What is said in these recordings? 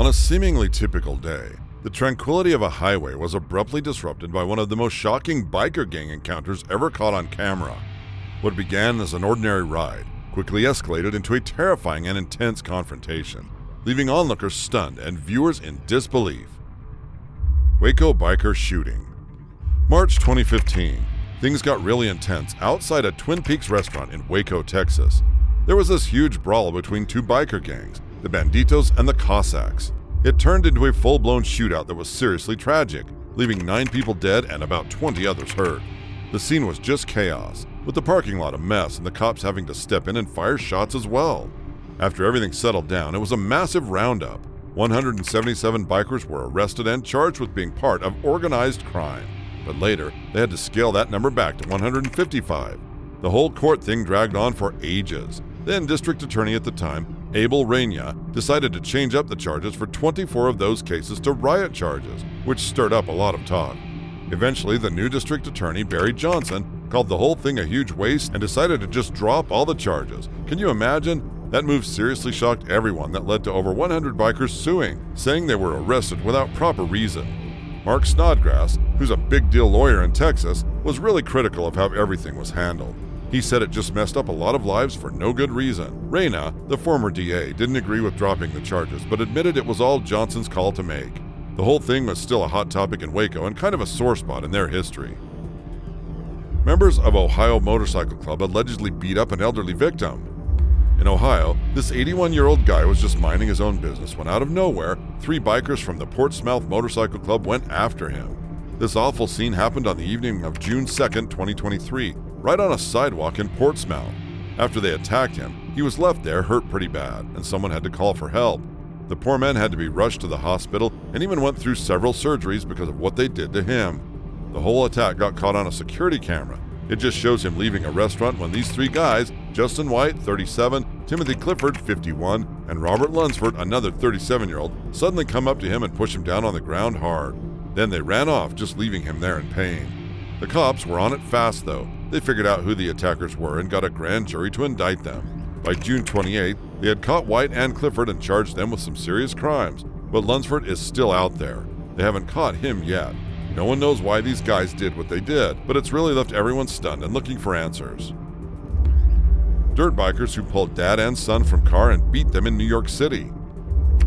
On a seemingly typical day, the tranquility of a highway was abruptly disrupted by one of the most shocking biker gang encounters ever caught on camera. What began as an ordinary ride quickly escalated into a terrifying and intense confrontation, leaving onlookers stunned and viewers in disbelief. Waco biker shooting. March 2015, things got really intense outside a Twin Peaks restaurant in Waco, Texas. There was this huge brawl between two biker gangs, the Banditos and the Cossacks. It turned into a full-blown shootout that was seriously tragic, leaving 9 people dead and about 20 others hurt. The scene was just chaos, with the parking lot a mess and the cops having to step in and fire shots as well. After everything settled down, it was a massive roundup. 177 bikers were arrested and charged with being part of organized crime. But later, they had to scale that number back to 155. The whole court thing dragged on for ages. Then District Attorney at the time, Abel Reyna, decided to change up the charges for 24 of those cases to riot charges, which stirred up a lot of talk. Eventually, the new District Attorney, Barry Johnson, called the whole thing a huge waste and decided to just drop all the charges. Can you imagine? That move seriously shocked everyone that led to over 100 bikers suing, saying they were arrested without proper reason. Mark Snodgrass, who's a big deal lawyer in Texas, was really critical of how everything was handled. He said it just messed up a lot of lives for no good reason. Reyna, the former DA, didn't agree with dropping the charges, but admitted it was all Johnson's call to make. The whole thing was still a hot topic in Waco and kind of a sore spot in their history. Members of Ohio Motorcycle Club allegedly beat up an elderly victim. In Ohio, this 81-year-old guy was just minding his own business when out of nowhere, 3 bikers from the Portsmouth Motorcycle Club went after him. This awful scene happened on the evening of June 2nd, 2023, right on a sidewalk in Portsmouth. After they attacked him, he was left there hurt pretty bad, and someone had to call for help. The poor man had to be rushed to the hospital and even went through several surgeries because of what they did to him. The whole attack got caught on a security camera. It just shows him leaving a restaurant when these 3 guys, Justin White, 37, Timothy Clifford, 51, and Robert Lunsford, another 37-year-old, suddenly come up to him and push him down on the ground hard. Then they ran off, just leaving him there in pain. The cops were on it fast, though. They figured out who the attackers were and got a grand jury to indict them. By June 28th, they had caught White and Clifford and charged them with some serious crimes, but Lunsford is still out there. They haven't caught him yet. No one knows why these guys did what they did, but it's really left everyone stunned and looking for answers. Dirt bikers who pulled dad and son from car and beat them in New York City.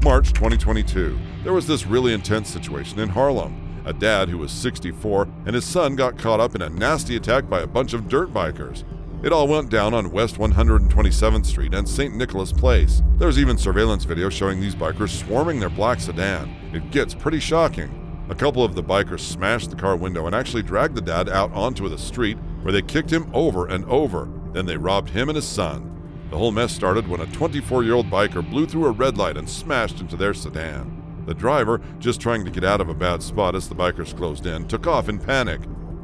March 2022, there was this really intense situation in Harlem. A dad who was 64 and his son got caught up in a nasty attack by a bunch of dirt bikers. It all went down on West 127th Street and St. Nicholas Place. There's even surveillance video showing these bikers swarming their black sedan. It gets pretty shocking. A couple of the bikers smashed the car window and actually dragged the dad out onto the street where they kicked him over and over. Then they robbed him and his son. The whole mess started when a 24-year-old biker blew through a red light and smashed into their sedan. The driver, just trying to get out of a bad spot as the bikers closed in, took off in panic.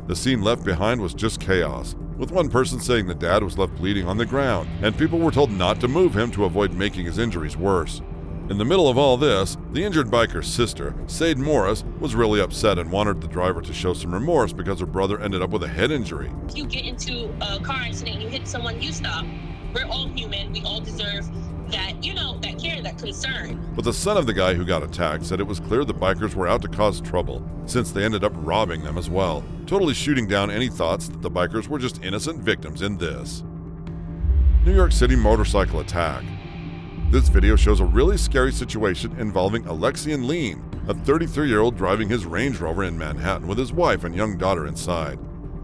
The scene left behind was just chaos, with one person saying the dad was left bleeding on the ground, and people were told not to move him to avoid making his injuries worse. In the middle of all this, the injured biker's sister, Sade Morris, was really upset and wanted the driver to show some remorse because her brother ended up with a head injury. If you get into a car accident and you hit someone, you stop. We're all human. We all deserve that, that care, that concern. But the son of the guy who got attacked said it was clear the bikers were out to cause trouble, since they ended up robbing them as well, totally shooting down any thoughts that the bikers were just innocent victims in this. New York City motorcycle attack. This video shows a really scary situation involving Alexian Lean, a 33-year-old driving his Range Rover in Manhattan with his wife and young daughter inside.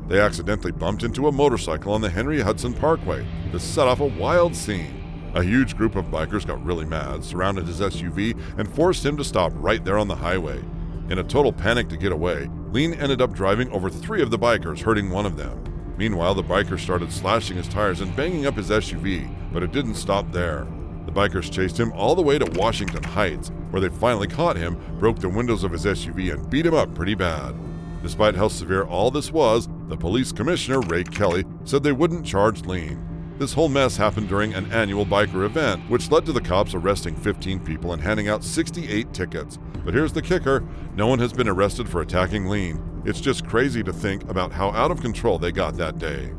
They accidentally bumped into a motorcycle on the Henry Hudson Parkway. This set off a wild scene. A huge group of bikers got really mad, surrounded his SUV, and forced him to stop right there on the highway. In a total panic to get away, Lean ended up driving over 3 of the bikers, hurting one of them. Meanwhile, the biker started slashing his tires and banging up his SUV, but it didn't stop there. The bikers chased him all the way to Washington Heights, where they finally caught him, broke the windows of his SUV, and beat him up pretty bad. Despite how severe all this was, the police commissioner, Ray Kelly, said they wouldn't charge Lean. This whole mess happened during an annual biker event, which led to the cops arresting 15 people and handing out 68 tickets. But here's the kicker, no one has been arrested for attacking Lean. It's just crazy to think about how out of control they got that day.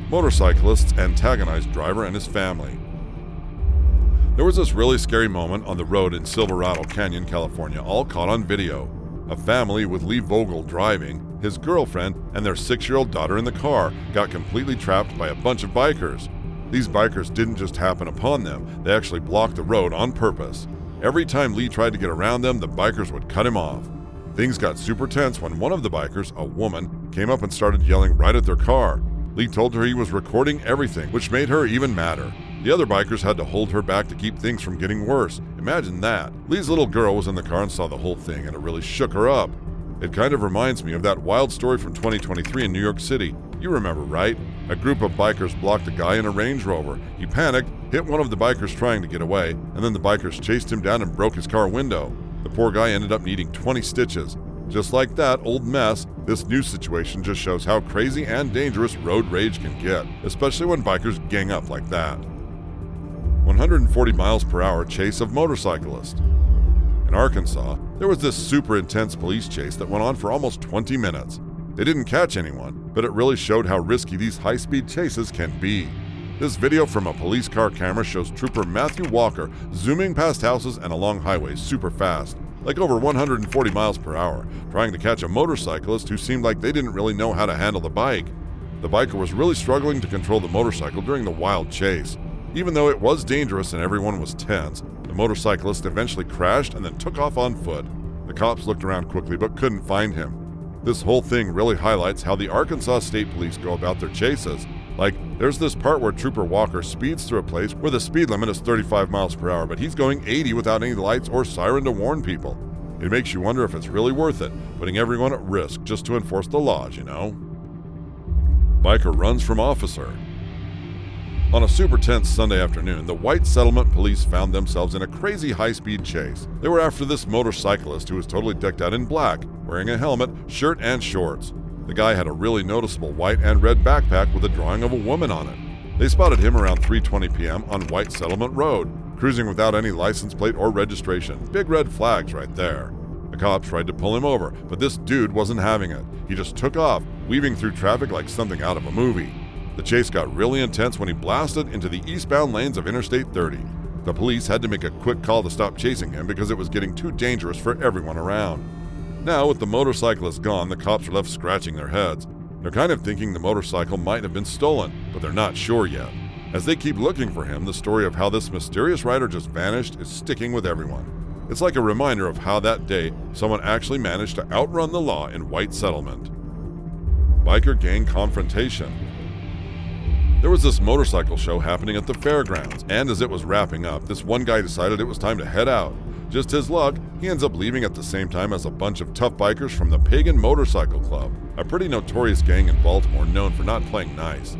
Motorcyclists antagonize driver and his family. There was this really scary moment on the road in Silverado Canyon, California, all caught on video. A family with Lee Vogel driving, his girlfriend, and their 6-year-old daughter in the car got completely trapped by a bunch of bikers. These bikers didn't just happen upon them, they actually blocked the road on purpose. Every time Lee tried to get around them, the bikers would cut him off. Things got super tense when one of the bikers, a woman, came up and started yelling right at their car. Lee told her he was recording everything, which made her even madder. The other bikers had to hold her back to keep things from getting worse. Imagine that. Lee's little girl was in the car and saw the whole thing, and it really shook her up. It kind of reminds me of that wild story from 2023 in New York City. You remember, right? A group of bikers blocked a guy in a Range Rover. He panicked, hit one of the bikers trying to get away, and then the bikers chased him down and broke his car window. The poor guy ended up needing 20 stitches. Just like that old mess, this new situation just shows how crazy and dangerous road rage can get, especially when bikers gang up like that. 140 miles per hour chase of motorcyclist. In Arkansas, there was this super intense police chase that went on for almost 20 minutes. They didn't catch anyone, but it really showed how risky these high-speed chases can be. This video from a police car camera shows Trooper Matthew Walker zooming past houses and along highways super fast, like over 140 miles per hour, trying to catch a motorcyclist who seemed like they didn't really know how to handle the bike. The biker was really struggling to control the motorcycle during the wild chase. Even though it was dangerous and everyone was tense, the motorcyclist eventually crashed and then took off on foot. The cops looked around quickly but couldn't find him. This whole thing really highlights how the Arkansas State Police go about their chases. Like, there's this part where Trooper Walker speeds through a place where the speed limit is 35 miles per hour, but he's going 80 without any lights or siren to warn people. It makes you wonder if it's really worth it, putting everyone at risk just to enforce the laws, you know? Biker runs from officer. On a super tense Sunday afternoon, the White Settlement Police found themselves in a crazy high-speed chase. They were after this motorcyclist who was totally decked out in black, wearing a helmet, shirt, and shorts. The guy had a really noticeable white and red backpack with a drawing of a woman on it. They spotted him around 3:20 p.m. on White Settlement Road, cruising without any license plate or registration. Big red flags right there. The cops tried to pull him over, but this dude wasn't having it. He just took off, weaving through traffic like something out of a movie. The chase got really intense when he blasted into the eastbound lanes of Interstate 30. The police had to make a quick call to stop chasing him because it was getting too dangerous for everyone around. Now, with the motorcyclist gone, the cops are left scratching their heads. They're kind of thinking the motorcycle might have been stolen, but they're not sure yet. As they keep looking for him, the story of how this mysterious rider just vanished is sticking with everyone. It's like a reminder of how that day someone actually managed to outrun the law in White Settlement. Biker gang confrontation. There was this motorcycle show happening at the fairgrounds, and as it was wrapping up, this one guy decided it was time to head out. Just his luck, he ends up leaving at the same time as a bunch of tough bikers from the Pagan Motorcycle Club, a pretty notorious gang in Baltimore known for not playing nice.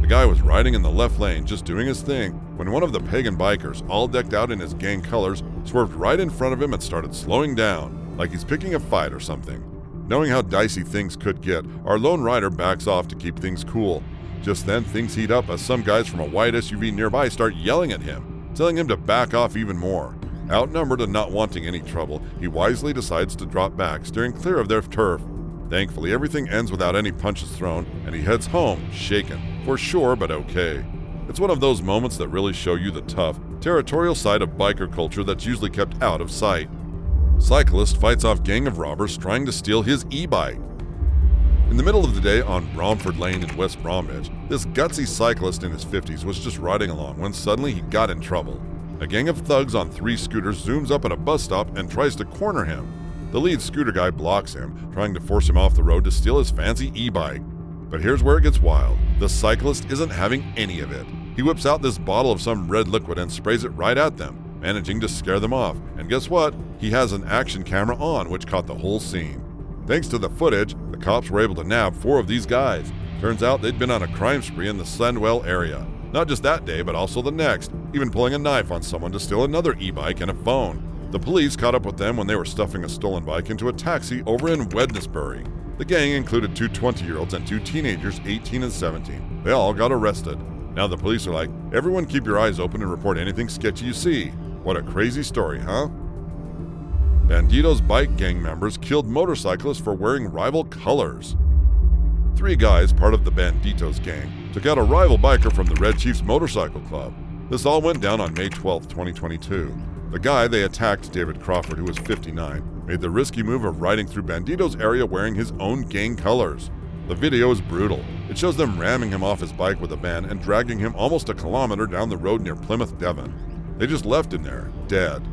The guy was riding in the left lane, just doing his thing, when one of the Pagan bikers, all decked out in his gang colors, swerved right in front of him and started slowing down, like he's picking a fight or something. Knowing how dicey things could get, our lone rider backs off to keep things cool. Just then, things heat up as some guys from a white SUV nearby start yelling at him, telling him to back off even more. Outnumbered and not wanting any trouble, he wisely decides to drop back, steering clear of their turf. Thankfully, everything ends without any punches thrown, and he heads home, shaken. For sure, but okay. It's one of those moments that really show you the tough, territorial side of biker culture that's usually kept out of sight. Cyclist fights off gang of robbers trying to steal his e-bike. In the middle of the day on Bromford Lane in West Bromwich, this gutsy cyclist in his 50s was just riding along when suddenly he got in trouble. A gang of thugs on 3 scooters zooms up at a bus stop and tries to corner him. The lead scooter guy blocks him, trying to force him off the road to steal his fancy e-bike. But here's where it gets wild. The cyclist isn't having any of it. He whips out this bottle of some red liquid and sprays it right at them, managing to scare them off. And guess what? He has an action camera on, which caught the whole scene. Thanks to the footage, the cops were able to nab 4 of these guys. Turns out they'd been on a crime spree in the Sandwell area. Not just that day, but also the next, even pulling a knife on someone to steal another e-bike and a phone. The police caught up with them when they were stuffing a stolen bike into a taxi over in Wednesbury. The gang included 2 20-year-olds and 2 teenagers, 18 and 17. They all got arrested. Now the police are like, everyone keep your eyes open and report anything sketchy you see. What a crazy story, huh? Banditos bike gang members killed motorcyclists for wearing rival colors. 3 guys, part of the Banditos gang, took out a rival biker from the Red Chiefs Motorcycle Club. This all went down on May 12, 2022. The guy they attacked, David Crawford, who was 59, made the risky move of riding through Bandito's area wearing his own gang colors. The video is brutal. It shows them ramming him off his bike with a van and dragging him almost a kilometer down the road near Plymouth, Devon. They just left him there, dead.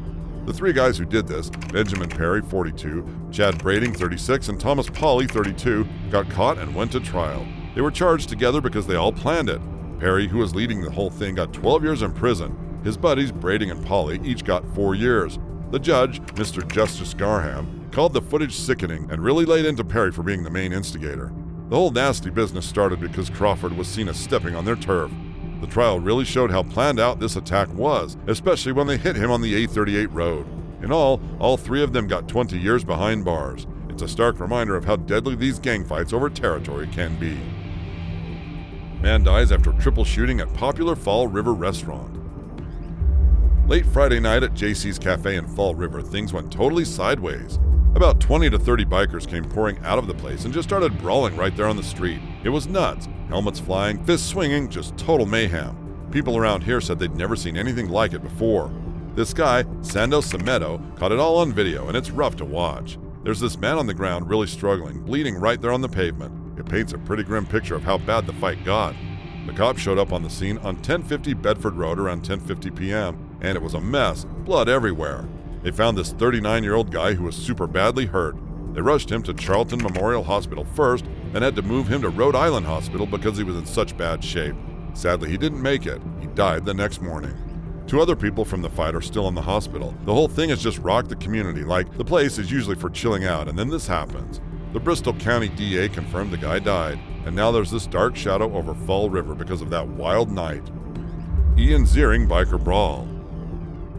The three guys who did this, Benjamin Perry, 42, Chad Brading, 36, and Thomas Pauley, 32, got caught and went to trial. They were charged together because they all planned it. Perry, who was leading the whole thing, got 12 years in prison. His buddies, Brading and Pauley, each got 4 years. The judge, Mr. Justice Garham, called the footage sickening and really laid into Perry for being the main instigator. The whole nasty business started because Crawford was seen as stepping on their turf. The trial really showed how planned out this attack was, especially when they hit him on the A38 road. In all three of them got 20 years behind bars. It's a stark reminder of how deadly these gang fights over territory can be. Man dies after triple shooting at popular Fall River restaurant. Late Friday night at JC's Cafe in Fall River, things went totally sideways. About 20 to 30 bikers came pouring out of the place and just started brawling right there on the street. It was nuts. Helmets flying, fists swinging, just total mayhem. People around here said they'd never seen anything like it before. This guy, Sando Semedo, caught it all on video, and it's rough to watch. There's this man on the ground really struggling, bleeding right there on the pavement. It paints a pretty grim picture of how bad the fight got. The cops showed up on the scene on 1050 Bedford Road around 10:50 p.m., and it was a mess, blood everywhere. They found this 39-year-old guy who was super badly hurt. They rushed him to Charlton Memorial Hospital first, and had to move him to Rhode Island Hospital because he was in such bad shape. Sadly, he didn't make it. He died the next morning. 2 other people from the fight are still in the hospital. The whole thing has just rocked the community, like the place is usually for chilling out, and then this happens. The Bristol County DA confirmed the guy died, and now there's this dark shadow over Fall River because of that wild night. Ian Ziering biker brawl.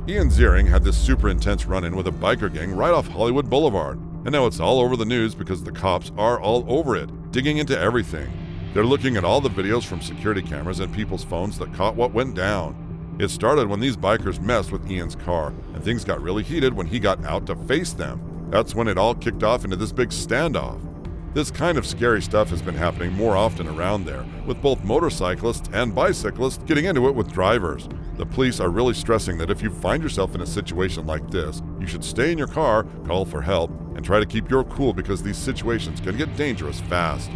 Ian Ziering had this super intense run-in with a biker gang right off Hollywood Boulevard, and now it's all over the news because the cops are all over it, digging into everything. They're looking at all the videos from security cameras and people's phones that caught what went down. It started when these bikers messed with Ian's car, and things got really heated when he got out to face them. That's when it all kicked off into this big standoff. This kind of scary stuff has been happening more often around there, with both motorcyclists and bicyclists getting into it with drivers. The police are really stressing that if you find yourself in a situation like this, you should stay in your car, call for help, and try to keep your cool because these situations can get dangerous fast.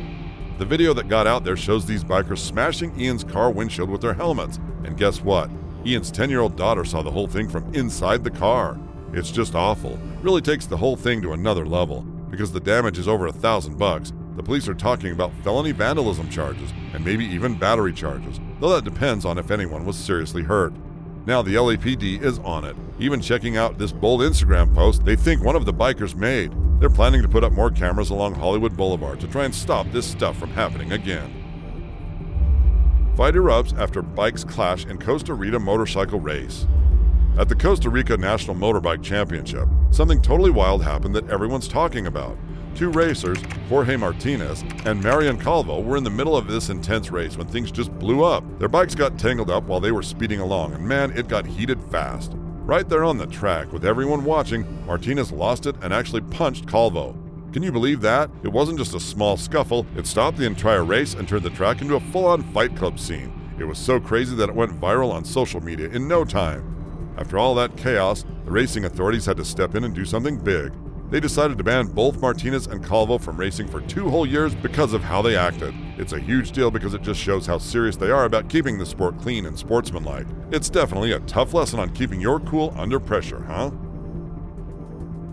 The video that got out there shows these bikers smashing Ian's car windshield with their helmets, and guess what? Ian's 10-year-old daughter saw the whole thing from inside the car. It's just awful. Really takes the whole thing to another level. Because the damage is over $1,000, the police are talking about felony vandalism charges and maybe even battery charges, though that depends on if anyone was seriously hurt. Now the LAPD is on it, even checking out this bold Instagram post they think one of the bikers made. They're planning to put up more cameras along Hollywood Boulevard to try and stop this stuff from happening again. Fight erupts after bikes clash in Costa Rica motorcycle race. At the Costa Rica National Motorbike Championship, something totally wild happened that everyone's talking about. 2 racers, Jorge Martinez and Marian Calvo, were in the middle of this intense race when things just blew up. Their bikes got tangled up while they were speeding along, and man, it got heated fast. Right there on the track, with everyone watching, Martinez lost it and actually punched Calvo. Can you believe that? It wasn't just a small scuffle, it stopped the entire race and turned the track into a full-on fight club scene. It was so crazy that it went viral on social media in no time. After all that chaos, the racing authorities had to step in and do something big. They decided to ban both Martinez and Calvo from racing for 2 whole years because of how they acted. It's a huge deal because it just shows how serious they are about keeping the sport clean and sportsmanlike. It's definitely a tough lesson on keeping your cool under pressure, huh?